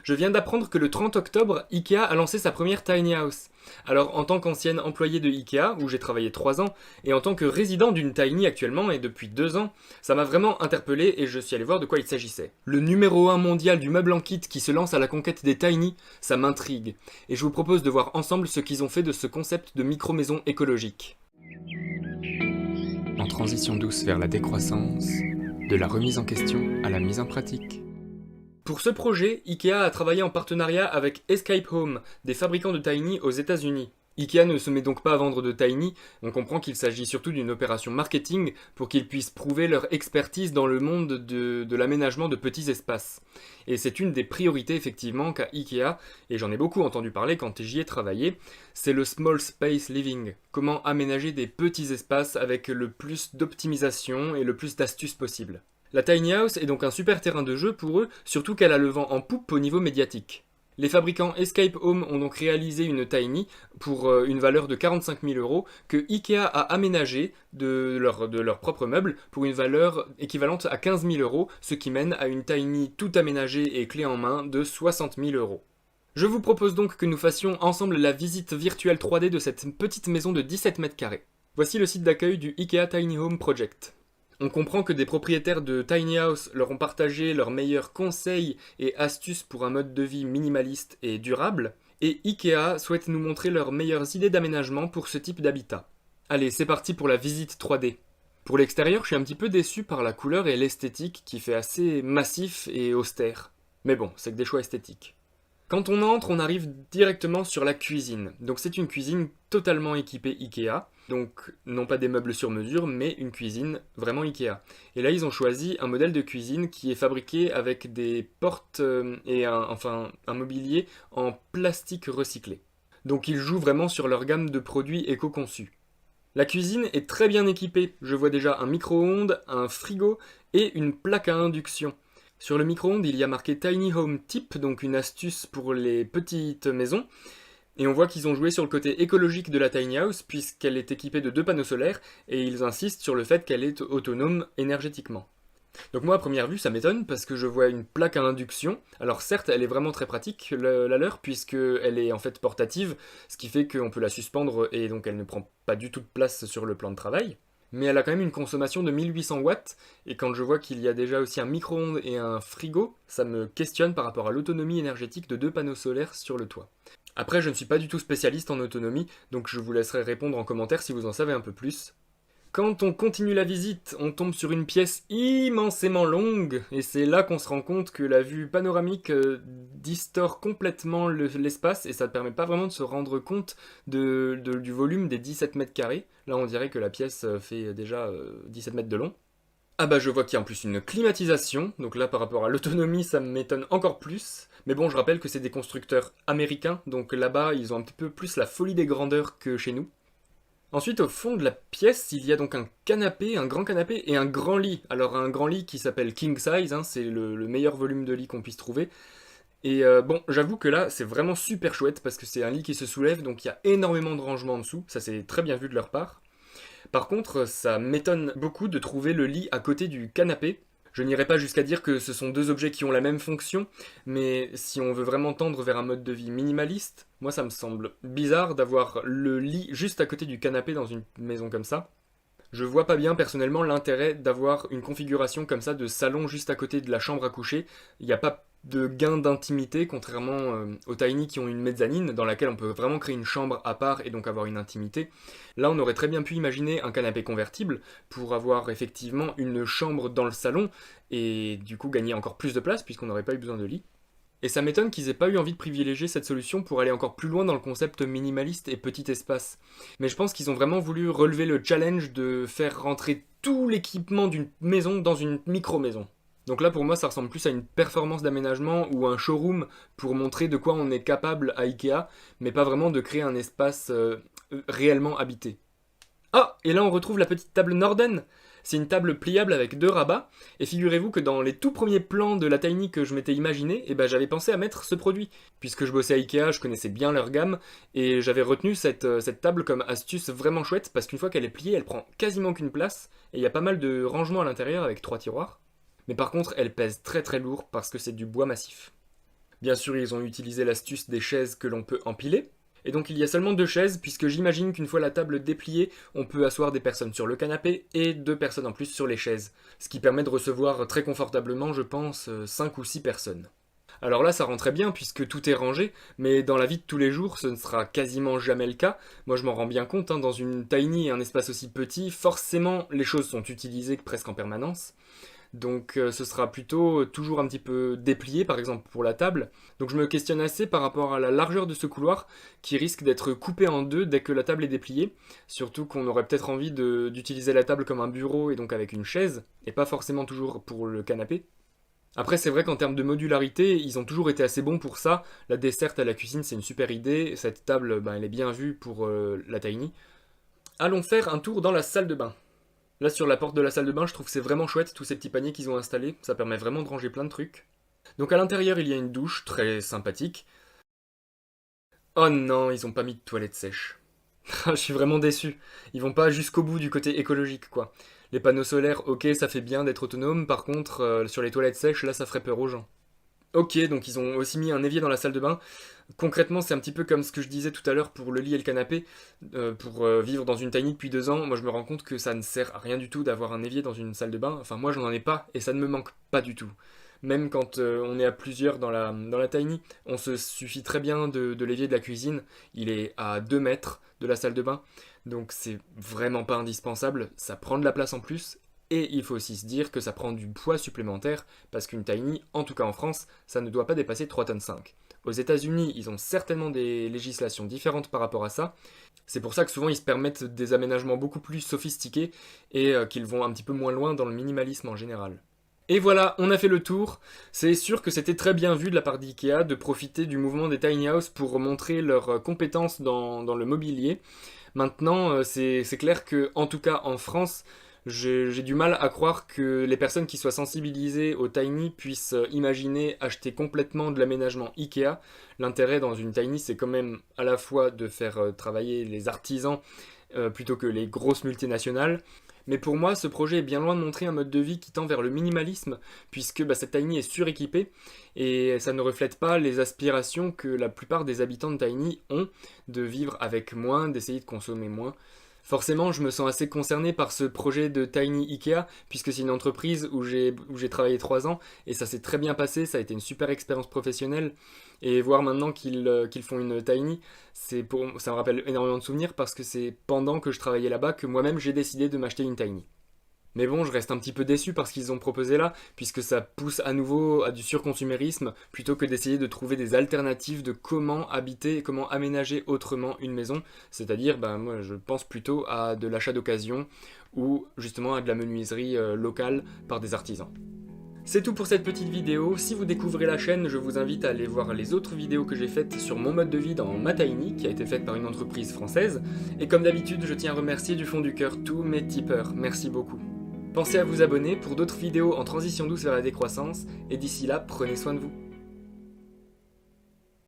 Je viens d'apprendre que le 30 octobre, Ikea a lancé sa première tiny house. Alors, en tant qu'ancienne employée de Ikea, où j'ai travaillé 3 ans, et en tant que résident d'une tiny actuellement et depuis 2 ans, ça m'a vraiment interpellé et je suis allé voir de quoi il s'agissait. Le numéro 1 mondial du meuble en kit qui se lance à la conquête des tiny, ça m'intrigue. Et je vous propose de voir ensemble ce qu'ils ont fait de ce concept de micro-maison écologique. En transition douce vers la décroissance, de la remise en question à la mise en pratique. Pour ce projet, Ikea a travaillé en partenariat avec Escape Home, des fabricants de Tiny aux États-Unis. Ikea ne se met donc pas à vendre de Tiny, on comprend qu'il s'agit surtout d'une opération marketing pour qu'ils puissent prouver leur expertise dans le monde de l'aménagement de petits espaces. Et c'est une des priorités effectivement qu'a Ikea, et j'en ai beaucoup entendu parler quand j'y ai travaillé, c'est le Small Space Living. Comment aménager des petits espaces avec le plus d'optimisation et le plus d'astuces possible. La Tiny House est donc un super terrain de jeu pour eux, surtout qu'elle a le vent en poupe au niveau médiatique. Les fabricants Escape Home ont donc réalisé une Tiny pour une valeur de 45 000 euros que Ikea a aménagée de leur propre meuble pour une valeur équivalente à 15 000 euros, ce qui mène à une Tiny tout aménagée et clé en main de 60 000 euros. Je vous propose donc que nous fassions ensemble la visite virtuelle 3D de cette petite maison de 17 mètres carrés. Voici le site d'accueil du Ikea Tiny Home Project. On comprend que des propriétaires de Tiny House leur ont partagé leurs meilleurs conseils et astuces pour un mode de vie minimaliste et durable, et Ikea souhaite nous montrer leurs meilleures idées d'aménagement pour ce type d'habitat. Allez, c'est parti pour la visite 3D. Pour l'extérieur, je suis un petit peu déçu par la couleur et l'esthétique qui fait assez massif et austère. Mais bon, c'est que des choix esthétiques. Quand on entre, on arrive directement sur la cuisine. Donc c'est une cuisine totalement équipée Ikea. Donc non pas des meubles sur mesure, mais une cuisine vraiment Ikea. Et là, ils ont choisi un modèle de cuisine qui est fabriqué avec des portes et un mobilier en plastique recyclé. Donc ils jouent vraiment sur leur gamme de produits éco-conçus. La cuisine est très bien équipée. Je vois déjà un micro-ondes, un frigo et une plaque à induction. Sur le micro-ondes, il y a marqué Tiny Home Tip, donc une astuce pour les petites maisons. Et on voit qu'ils ont joué sur le côté écologique de la Tiny House, puisqu'elle est équipée de 2 panneaux solaires, et ils insistent sur le fait qu'elle est autonome énergétiquement. Donc moi, à première vue, ça m'étonne, parce que je vois une plaque à induction. Alors certes, elle est vraiment très pratique, la leur, puisqu'elle est en fait portative, ce qui fait qu'on peut la suspendre, et donc elle ne prend pas du tout de place sur le plan de travail. Mais elle a quand même une consommation de 1800 watts, et quand je vois qu'il y a déjà aussi un micro-ondes et un frigo, ça me questionne par rapport à l'autonomie énergétique de 2 panneaux solaires sur le toit. Après, je ne suis pas du tout spécialiste en autonomie, donc je vous laisserai répondre en commentaire si vous en savez un peu plus. Quand on continue la visite, on tombe sur une pièce immensément longue, et c'est là qu'on se rend compte que la vue panoramique distord complètement l'espace, et ça ne permet pas vraiment de se rendre compte du volume des 17 mètres carrés. Là, on dirait que la pièce fait déjà 17 mètres de long. Ah bah je vois qu'il y a en plus une climatisation, donc là par rapport à l'autonomie ça m'étonne encore plus. Mais bon, je rappelle que c'est des constructeurs américains, donc là-bas ils ont un petit peu plus la folie des grandeurs que chez nous. Ensuite, au fond de la pièce, il y a donc un canapé, un grand canapé et un grand lit. Alors un grand lit qui s'appelle King Size, hein, c'est le meilleur volume de lit qu'on puisse trouver. Et bon, j'avoue que là, c'est vraiment super chouette parce que c'est un lit qui se soulève, donc il y a énormément de rangement en dessous. Ça, c'est très bien vu de leur part. Par contre, ça m'étonne beaucoup de trouver le lit à côté du canapé. Je n'irai pas jusqu'à dire que ce sont 2 objets qui ont la même fonction, mais si on veut vraiment tendre vers un mode de vie minimaliste, moi ça me semble bizarre d'avoir le lit juste à côté du canapé dans une maison comme ça. Je vois pas bien personnellement l'intérêt d'avoir une configuration comme ça de salon juste à côté de la chambre à coucher. Il n'y a pas de gain d'intimité, contrairement aux tiny qui ont une mezzanine dans laquelle on peut vraiment créer une chambre à part et donc avoir une intimité. Là, on aurait très bien pu imaginer un canapé convertible pour avoir effectivement une chambre dans le salon et du coup gagner encore plus de place puisqu'on n'aurait pas eu besoin de lit. Et ça m'étonne qu'ils aient pas eu envie de privilégier cette solution pour aller encore plus loin dans le concept minimaliste et petit espace. Mais je pense qu'ils ont vraiment voulu relever le challenge de faire rentrer tout l'équipement d'une maison dans une micro-maison. Donc là pour moi ça ressemble plus à une performance d'aménagement ou un showroom pour montrer de quoi on est capable à Ikea, mais pas vraiment de créer un espace réellement habité. Ah, et là on retrouve la petite table Norden. C'est une table pliable avec 2 rabats, et figurez-vous que dans les tout premiers plans de la Tiny que je m'étais imaginé, j'avais pensé à mettre ce produit. Puisque je bossais à Ikea, je connaissais bien leur gamme, et j'avais retenu cette table comme astuce vraiment chouette, parce qu'une fois qu'elle est pliée, elle prend quasiment qu'une place, et il y a pas mal de rangements à l'intérieur avec 3 tiroirs. Mais par contre, elle pèse très très lourd parce que c'est du bois massif. Bien sûr, ils ont utilisé l'astuce des chaises que l'on peut empiler. Et donc il y a seulement 2 chaises, puisque j'imagine qu'une fois la table dépliée, on peut asseoir des personnes sur le canapé et 2 personnes en plus sur les chaises. Ce qui permet de recevoir très confortablement, je pense, 5 ou 6 personnes. Alors là, ça rend très bien puisque tout est rangé, mais dans la vie de tous les jours, ce ne sera quasiment jamais le cas. Moi, je m'en rends bien compte, hein, dans une tiny et un espace aussi petit, forcément, les choses sont utilisées presque en permanence. Donc ce sera plutôt toujours un petit peu déplié, par exemple pour la table. Donc je me questionne assez par rapport à la largeur de ce couloir, qui risque d'être coupé en deux dès que la table est dépliée. Surtout qu'on aurait peut-être envie d'utiliser la table comme un bureau et donc avec une chaise, et pas forcément toujours pour le canapé. Après, c'est vrai qu'en termes de modularité, ils ont toujours été assez bons pour ça. La desserte à la cuisine, c'est une super idée. Cette table, ben, elle est bien vue pour la tiny. Allons faire un tour dans la salle de bain. Là, sur la porte de la salle de bain, je trouve que c'est vraiment chouette, tous ces petits paniers qu'ils ont installés. Ça permet vraiment de ranger plein de trucs. Donc à l'intérieur, il y a une douche, très sympathique. Oh non, ils ont pas mis de toilette sèche. Je suis vraiment déçu. Ils vont pas jusqu'au bout du côté écologique, quoi. Les panneaux solaires, ok, ça fait bien d'être autonome. Par contre, sur les toilettes sèches, là, ça ferait peur aux gens. Ok, donc ils ont aussi mis un évier dans la salle de bain. Concrètement, c'est un petit peu comme ce que je disais tout à l'heure pour le lit et le canapé. Pour vivre dans une tiny depuis 2 ans, moi je me rends compte que ça ne sert à rien du tout d'avoir un évier dans une salle de bain. Enfin, moi j'en ai pas et ça ne me manque pas du tout. Même quand on est à plusieurs dans la tiny, on se suffit très bien de l'évier de la cuisine. Il est à 2 mètres de la salle de bain. Donc c'est vraiment pas indispensable. Ça prend de la place en plus. Et il faut aussi se dire que ça prend du poids supplémentaire, parce qu'une tiny, en tout cas en France, ça ne doit pas dépasser 3,5 tonnes. Aux États-Unis, ils ont certainement des législations différentes par rapport à ça. C'est pour ça que souvent ils se permettent des aménagements beaucoup plus sophistiqués et qu'ils vont un petit peu moins loin dans le minimalisme en général. Et voilà, on a fait le tour. C'est sûr que c'était très bien vu de la part d'IKEA de profiter du mouvement des tiny house pour montrer leurs compétences dans le mobilier. Maintenant, c'est clair que, en tout cas en France, j'ai du mal à croire que les personnes qui soient sensibilisées au tiny puissent imaginer acheter complètement de l'aménagement Ikea. L'intérêt dans une tiny, c'est quand même à la fois de faire travailler les artisans plutôt que les grosses multinationales. Mais pour moi, ce projet est bien loin de montrer un mode de vie qui tend vers le minimalisme, puisque cette tiny est suréquipée, et ça ne reflète pas les aspirations que la plupart des habitants de tiny ont, de vivre avec moins, d'essayer de consommer moins. Forcément, je me sens assez concerné par ce projet de Tiny Ikea, puisque c'est une entreprise où j'ai travaillé 3 ans, et ça s'est très bien passé, ça a été une super expérience professionnelle, et voir maintenant qu'ils font une Tiny, ça me rappelle énormément de souvenirs, parce que c'est pendant que je travaillais là-bas que moi-même j'ai décidé de m'acheter une Tiny. Mais bon, je reste un petit peu déçu par ce qu'ils ont proposé là, puisque ça pousse à nouveau à du surconsumérisme, plutôt que d'essayer de trouver des alternatives de comment habiter et comment aménager autrement une maison. C'est-à-dire, moi je pense plutôt à de l'achat d'occasion, ou justement à de la menuiserie locale par des artisans. C'est tout pour cette petite vidéo. Si vous découvrez la chaîne, je vous invite à aller voir les autres vidéos que j'ai faites sur mon mode de vie dans ma tiny, qui a été faite par une entreprise française. Et comme d'habitude, je tiens à remercier du fond du cœur tous mes tipeurs. Merci beaucoup. Pensez à vous abonner pour d'autres vidéos en transition douce vers la décroissance, et d'ici là, prenez soin de vous.